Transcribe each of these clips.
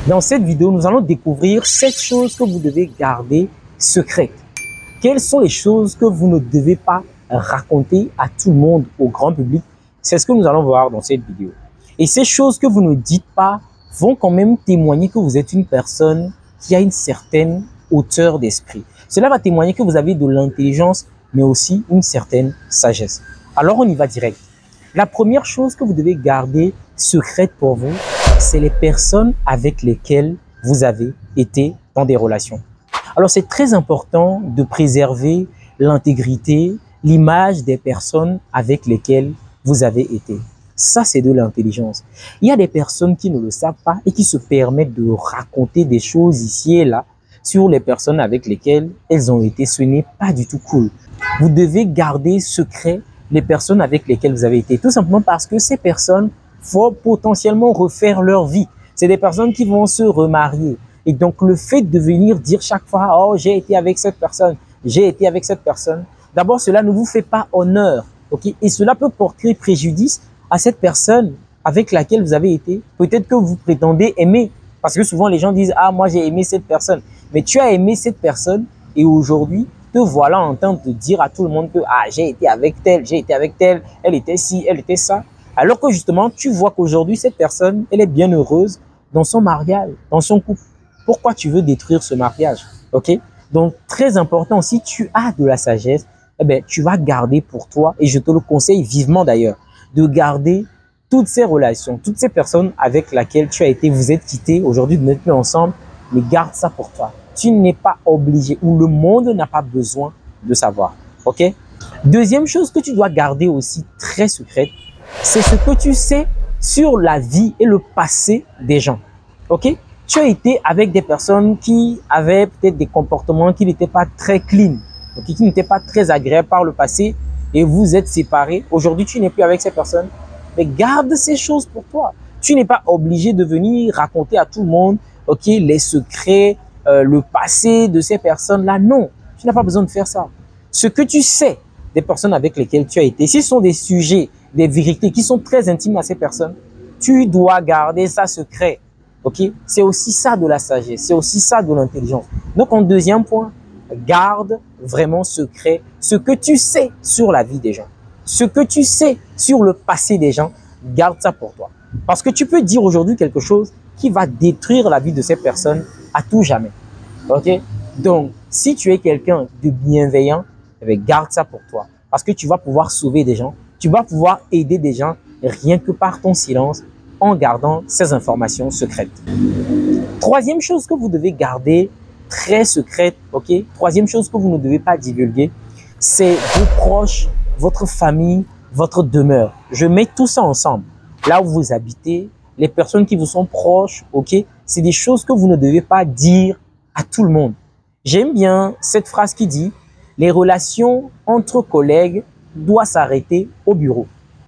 Dans cette vidéo, nous allons découvrir 7 choses que vous devez garder secrètes. Quelles sont les choses que vous ne devez pas raconter à tout le monde, au grand public? C'est ce que nous allons voir dans cette vidéo. Et ces choses que vous ne dites pas vont quand même témoigner que vous êtes une personne qui a une certaine hauteur d'esprit. Cela va témoigner que vous avez de l'intelligence, mais aussi une certaine sagesse. Alors on y va direct. La première chose que vous devez garder secrète pour vous, c'est les personnes avec lesquelles vous avez été dans des relations. Alors c'est très important de préserver l'intégrité, l'image des personnes avec lesquelles vous avez été. Ça, c'est de l'intelligence. Il y a des personnes qui ne le savent pas et qui se permettent de raconter des choses ici et là sur les personnes avec lesquelles elles ont été. Ce n'est pas du tout cool. Vous devez garder secret les personnes avec lesquelles vous avez été, tout simplement parce que ces personnes vont potentiellement refaire leur vie. C'est des personnes qui vont se remarier. Et donc, le fait de venir dire chaque fois, « Oh, j'ai été avec cette personne, j'ai été avec cette personne », d'abord, cela ne vous fait pas honneur. Okay? Et cela peut porter préjudice à cette personne avec laquelle vous avez été. Peut-être que vous prétendez aimer. Parce que souvent, les gens disent, « Ah, moi, j'ai aimé cette personne. » Mais tu as aimé cette personne et aujourd'hui, te voilà en train de dire à tout le monde que « Ah, j'ai été avec telle, elle était ci, elle était ça. » Alors que justement, tu vois qu'aujourd'hui, cette personne, elle est bien heureuse dans son mariage, dans son couple. Pourquoi tu veux détruire ce mariage? Ok? Donc, très important, si tu as de la sagesse, eh bien, tu vas garder pour toi, et je te le conseille vivement d'ailleurs, de garder toutes ces relations, toutes ces personnes avec lesquelles tu as été, vous êtes quittés, aujourd'hui vous n'êtes plus ensemble, mais garde ça pour toi. Tu n'es pas obligé, ou le monde n'a pas besoin de savoir. Ok? Deuxième chose que tu dois garder aussi très secrète, c'est ce que tu sais sur la vie et le passé des gens. Ok? Tu as été avec des personnes qui avaient peut-être des comportements qui n'étaient pas très clean, okay, qui n'étaient pas très agréables par le passé et vous êtes séparés. Aujourd'hui, tu n'es plus avec ces personnes. Mais garde ces choses pour toi. Tu n'es pas obligé de venir raconter à tout le monde, ok, les secrets, le passé de ces personnes-là. Non, tu n'as pas besoin de faire ça. Ce que tu sais des personnes avec lesquelles tu as été, si ce sont des sujets, des vérités qui sont très intimes à ces personnes, tu dois garder ça secret. Okay? C'est aussi ça de la sagesse, c'est aussi ça de l'intelligence. Donc, en deuxième point, garde vraiment secret ce que tu sais sur la vie des gens. Ce que tu sais sur le passé des gens, garde ça pour toi. Parce que tu peux dire aujourd'hui quelque chose qui va détruire la vie de ces personnes à tout jamais. Ok? Donc, si tu es quelqu'un de bienveillant, eh bien, garde ça pour toi. Parce que tu vas pouvoir sauver des gens, tu vas pouvoir aider des gens rien que par ton silence, en gardant ces informations secrètes. Troisième chose que vous devez garder très secrète, ok? Troisième chose que vous ne devez pas divulguer, c'est vos proches, votre famille, votre demeure. Je mets tout ça ensemble. Là où vous habitez, les personnes qui vous sont proches, ok? C'est des choses que vous ne devez pas dire à tout le monde. J'aime bien cette phrase qui dit « Les relations entre collègues doivent s'arrêter au bureau ».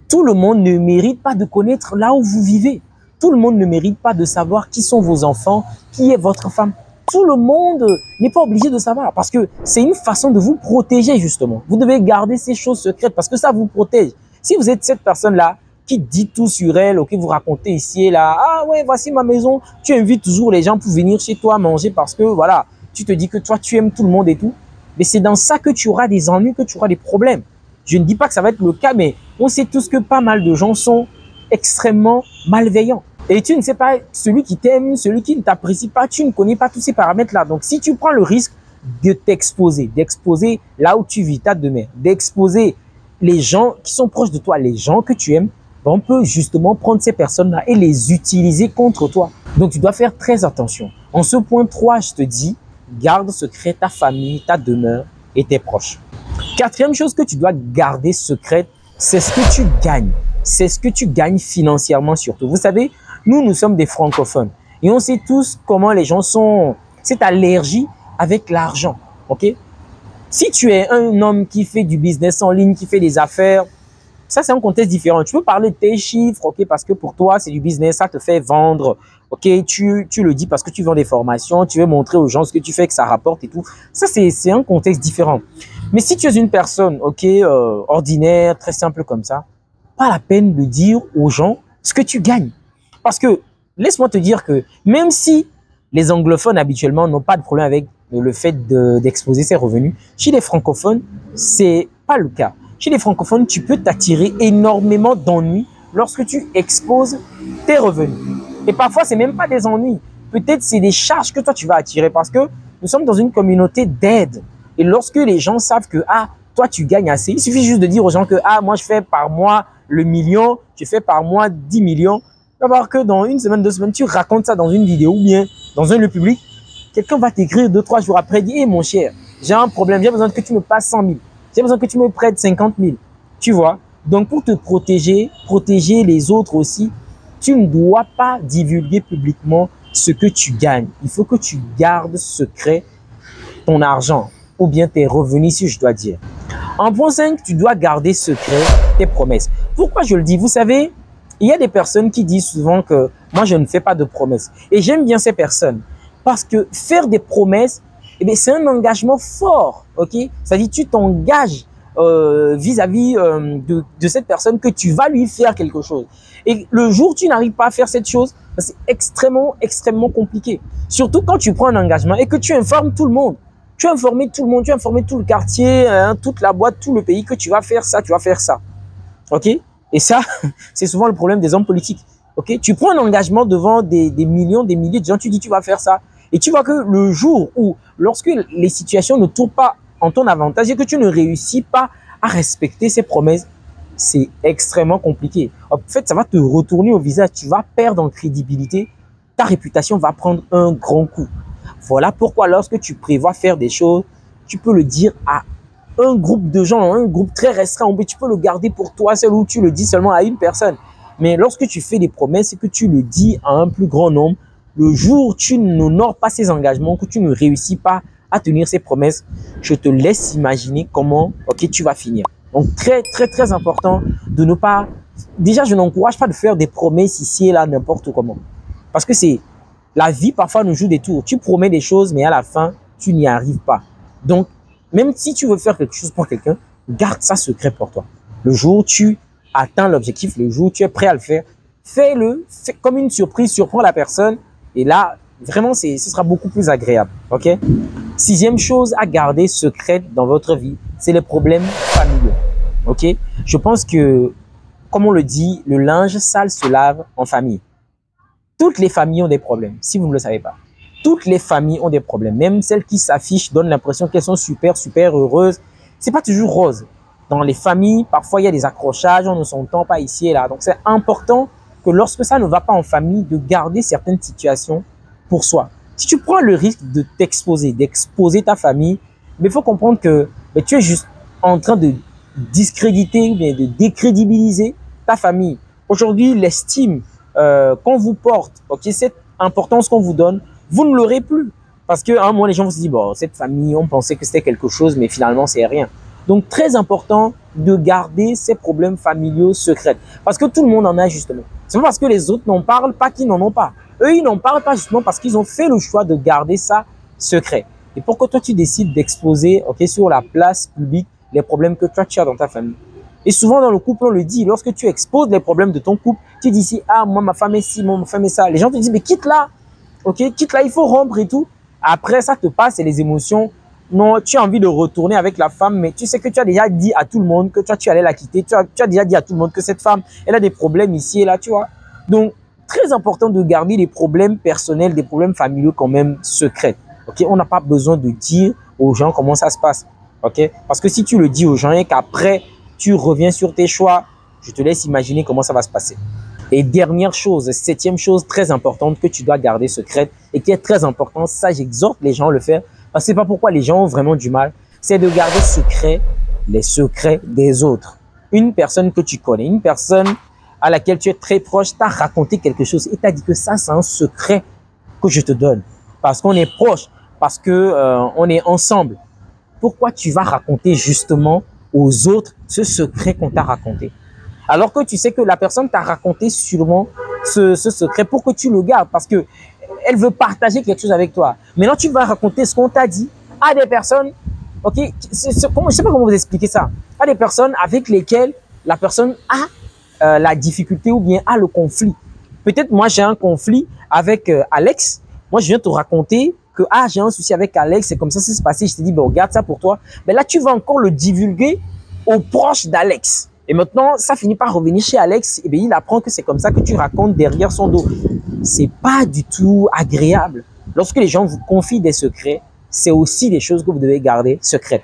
Tout le monde ne mérite pas de connaître là où vous vivez. Tout le monde ne mérite pas de savoir qui sont vos enfants, qui est votre femme. Tout le monde n'est pas obligé de savoir parce que c'est une façon de vous protéger justement. Vous devez garder ces choses secrètes parce que ça vous protège. Si vous êtes cette personne-là qui dit tout sur elle, ok, vous racontez ici et là, ah ouais, voici ma maison, tu invites toujours les gens pour venir chez toi manger parce que voilà, tu te dis que toi tu aimes tout le monde et tout. Mais c'est dans ça que tu auras des ennuis, que tu auras des problèmes. Je ne dis pas que ça va être le cas, mais on sait tous que pas mal de gens sont extrêmement malveillants. Et tu ne sais pas celui qui t'aime, celui qui ne t'apprécie pas, tu ne connais pas tous ces paramètres-là. Donc, si tu prends le risque de t'exposer, d'exposer là où tu vis ta demeure, d'exposer les gens qui sont proches de toi, les gens que tu aimes, on peut justement prendre ces personnes-là et les utiliser contre toi. Donc, tu dois faire très attention. En ce point 3, je te dis, garde secret ta famille, ta demeure et tes proches. Quatrième chose que tu dois garder secrète, c'est ce que tu gagnes. C'est ce que tu gagnes financièrement surtout. Vous savez, nous sommes des francophones et on sait tous comment les gens sont, cette allergie avec l'argent. Ok? Si tu es un homme qui fait du business en ligne, qui fait des affaires, ça c'est un contexte différent. Tu peux parler de tes chiffres, ok? Parce que pour toi c'est du business, ça te fait vendre. Ok, tu le dis parce que tu vends des formations, tu veux montrer aux gens ce que tu fais, que ça rapporte et tout. Ça, c'est un contexte différent. Mais si tu es une personne, ok, ordinaire, très simple comme ça, pas la peine de dire aux gens ce que tu gagnes. Parce que laisse-moi te dire que même si les anglophones habituellement n'ont pas de problème avec le fait d'exposer ses revenus, chez les francophones, c'est pas le cas. Chez les francophones, tu peux t'attirer énormément d'ennuis lorsque tu exposes tes revenus. Et parfois, c'est même pas des ennuis. Peut-être c'est des charges que toi, tu vas attirer parce que nous sommes dans une communauté d'aide. Et lorsque les gens savent que, ah, toi, tu gagnes assez, il suffit juste de dire aux gens que, ah, moi, je fais par mois le million, tu fais par mois 10 millions. Tu vas voir que dans une semaine, 2 semaines, tu racontes ça dans une vidéo ou bien dans un lieu public. Quelqu'un va t'écrire 2, 3 jours après, dit, hé, mon cher, j'ai un problème, j'ai besoin que tu me passes 100 000. J'ai besoin que tu me prêtes 50 000. Tu vois? Donc, pour te protéger, protéger les autres aussi, tu ne dois pas divulguer publiquement ce que tu gagnes. Il faut que tu gardes secret ton argent ou bien tes revenus, si je dois dire. En point 5, tu dois garder secret tes promesses. Pourquoi je le dis? Vous savez, il y a des personnes qui disent souvent que moi, je ne fais pas de promesses. Et j'aime bien ces personnes parce que faire des promesses, eh bien, c'est un engagement fort. Ok? C'est-à-dire tu t'engages vis-à-vis de cette personne que tu vas lui faire quelque chose. Et le jour où tu n'arrives pas à faire cette chose, c'est extrêmement compliqué. Surtout quand tu prends un engagement et que tu informes tout le monde. Tu as informé tout le monde, tu as informé tout le quartier, toute la boîte, tout le pays que tu vas faire ça, tu vas faire ça. Ok? Et ça, c'est souvent le problème des hommes politiques. Ok? Tu prends un engagement devant des millions, des milliers de gens, tu dis tu vas faire ça. Et tu vois que le jour où, lorsque les situations ne tournent pas en ton avantage et que tu ne réussis pas à respecter ces promesses, c'est extrêmement compliqué. En fait, ça va te retourner au visage. Tu vas perdre en crédibilité. Ta réputation va prendre un grand coup. Voilà pourquoi lorsque tu prévois faire des choses, tu peux le dire à un groupe de gens, un groupe très restreint. Mais tu peux le garder pour toi seul ou tu le dis seulement à une personne. Mais lorsque tu fais des promesses et que tu le dis à un plus grand nombre, le jour où tu n'honores pas ces engagements, que tu ne réussis pas à tenir ces promesses, je te laisse imaginer comment tu vas finir. Donc, très important de ne pas... Déjà, je n'encourage pas de faire des promesses ici et là, n'importe comment. Parce que c'est... La vie, parfois, nous joue des tours. Tu promets des choses, mais à la fin, tu n'y arrives pas. Donc, même si tu veux faire quelque chose pour quelqu'un, garde ça secret pour toi. Le jour où tu atteins l'objectif, le jour où tu es prêt à le faire, fais-le, fais comme une surprise, surprends la personne. Et là, vraiment, ce sera beaucoup plus agréable. Ok? 6e chose à garder secrète dans votre vie, c'est les problèmes familiaux. Ok? Je pense que, comme on le dit, le linge sale se lave en famille. Toutes les familles ont des problèmes, si vous ne le savez pas. Toutes les familles ont des problèmes. Même celles qui s'affichent donnent l'impression qu'elles sont super heureuses. C'est pas toujours rose. Dans les familles, parfois, il y a des accrochages, on ne s'entend pas ici et là. Donc, c'est important que lorsque ça ne va pas en famille, de garder certaines situations pour soi. Si tu prends le risque de t'exposer, d'exposer ta famille, il faut comprendre que tu es juste en train de discréditer ou bien de décrédibiliser ta famille. Aujourd'hui, l'estime qu'on vous porte, cette importance qu'on vous donne, vous ne l'aurez plus. Parce qu'à un moment, les gens vont se dire, bon, cette famille, on pensait que c'était quelque chose, mais finalement, c'est rien. Donc, très important de garder ces problèmes familiaux secrets. Parce que tout le monde en a justement. C'est pas parce que les autres n'en parlent pas qu'ils n'en ont pas. Eux, ils n'en parlent pas justement parce qu'ils ont fait le choix de garder ça secret. Et pourquoi toi, tu décides d'exposer sur la place publique les problèmes que toi, tu as dans ta famille. Et souvent, dans le couple, on le dit, lorsque tu exposes les problèmes de ton couple, tu dis ici, ah, moi, ma femme est ci, moi, ma femme est ça. Les gens te disent, mais quitte là, quitte là, il faut rompre et tout. Après, ça te passe et les émotions. Non, tu as envie de retourner avec la femme, mais tu sais que tu as déjà dit à tout le monde que toi, tu allais la quitter. Tu as déjà dit à tout le monde que cette femme, elle a des problèmes ici et là, tu vois. Donc, très important de garder les problèmes personnels, des problèmes familiaux quand même secrets. On n'a pas besoin de dire aux gens comment ça se passe. Parce que si tu le dis aux gens et qu'après, tu reviens sur tes choix, je te laisse imaginer comment ça va se passer. Et dernière chose, 7e chose très importante que tu dois garder secrète et qui est très importante, ça j'exhorte les gens à le faire, parce que c'est pas pourquoi les gens ont vraiment du mal, c'est de garder secret les secrets des autres. Une personne que tu connais, une personne à laquelle tu es très proche, t'a raconté quelque chose et t'a dit que ça c'est un secret que je te donne, parce qu'on est proche, parce que on est ensemble. Pourquoi tu vas raconter justement aux autres ce secret qu'on t'a raconté? Alors que tu sais que la personne t'a raconté sûrement ce secret pour que tu le gardes parce que elle veut partager quelque chose avec toi. Maintenant, tu vas raconter ce qu'on t'a dit à des personnes, je ne sais pas comment vous expliquer ça, à des personnes avec lesquelles la personne a la difficulté ou bien a le conflit. Peut-être moi, j'ai un conflit avec Alex. Moi, je viens te raconter que j'ai un souci avec Alex, c'est comme ça s'est passé. Je te dis, bon, regarde ça pour toi. Mais là, tu vas encore le divulguer aux proches d'Alex. Et maintenant, ça finit par revenir chez Alex. Et bien, il apprend que c'est comme ça que tu racontes derrière son dos. C'est pas du tout agréable. Lorsque les gens vous confient des secrets, c'est aussi des choses que vous devez garder secrètes.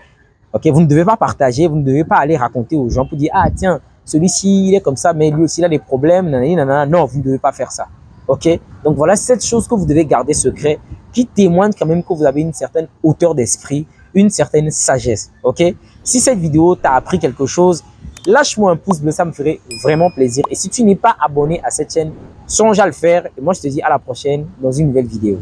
Ok, vous ne devez pas partager, vous ne devez pas aller raconter aux gens pour dire, ah tiens, celui-ci, il est comme ça, mais lui aussi, il a des problèmes. Nanana. Non, vous ne devez pas faire ça. Ok, donc voilà 7 choses que vous devez garder secret qui témoignent quand même que vous avez une certaine hauteur d'esprit, une certaine sagesse. Ok, si cette vidéo t'a appris quelque chose, lâche-moi un pouce bleu, ça me ferait vraiment plaisir. Et si tu n'es pas abonné à cette chaîne, songe à le faire. Et moi, je te dis à la prochaine dans une nouvelle vidéo.